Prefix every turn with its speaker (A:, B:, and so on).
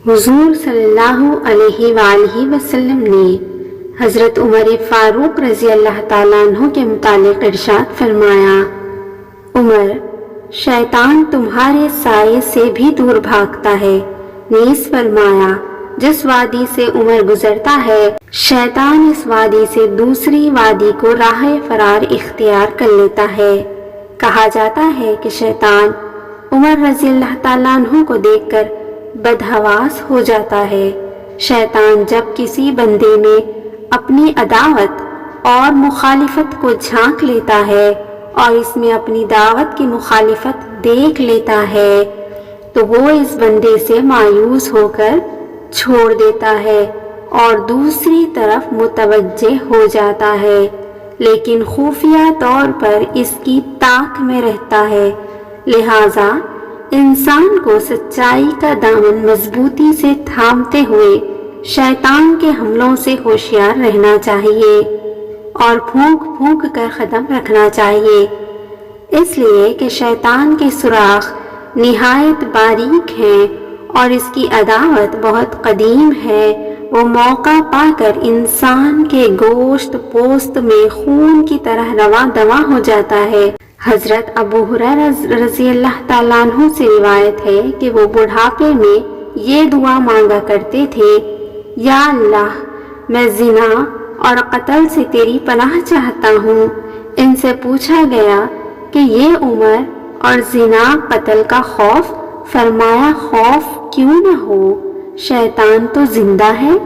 A: حضور صلی اللہ علیہ وآلہ وسلم نے حضرت عمر فاروق رضی اللہ تعالیٰ عنہ کے متعلق ارشاد فرمایا: عمر، شیطان تمہارے سائے سے بھی دور بھاگتا ہے۔ نیز فرمایا: جس وادی سے عمر گزرتا ہے شیطان اس وادی سے دوسری وادی کو راہ فرار اختیار کر لیتا ہے۔ کہا جاتا ہے کہ شیطان عمر رضی اللہ تعالیٰ عنہ کو دیکھ کر بدحواس ہو جاتا ہے۔ شیطان جب کسی بندے میں اپنی عداوت اور مخالفت کو جھانک لیتا ہے اور اس میں اپنی دعوت کی مخالفت دیکھ لیتا ہے تو وہ اس بندے سے مایوس ہو کر چھوڑ دیتا ہے اور دوسری طرف متوجہ ہو جاتا ہے، لیکن خفیہ طور پر اس کی طاق میں رہتا ہے۔ لہٰذا انسان کو سچائی کا دامن مضبوطی سے تھامتے ہوئے شیطان کے حملوں سے ہوشیار رہنا چاہیے اور پھونک پھونک کر قدم رکھنا چاہیے، اس لیے کہ شیطان کے سوراخ نہایت باریک ہیں اور اس کی عداوت بہت قدیم ہے۔ وہ موقع پا کر انسان کے گوشت پوست میں خون کی طرح رواں دواں ہو جاتا ہے۔ حضرت ابو ہریرہ رضی اللہ تعالیٰ عنہ سے روایت ہے کہ وہ بڑھاپے میں یہ دعا مانگا کرتے تھے: یا اللہ، میں زنا اور قتل سے تیری پناہ چاہتا ہوں۔ ان سے پوچھا گیا کہ یہ عمر اور زنا قتل کا خوف؟ فرمایا: خوف کیوں نہ ہو، شیطان تو زندہ ہے۔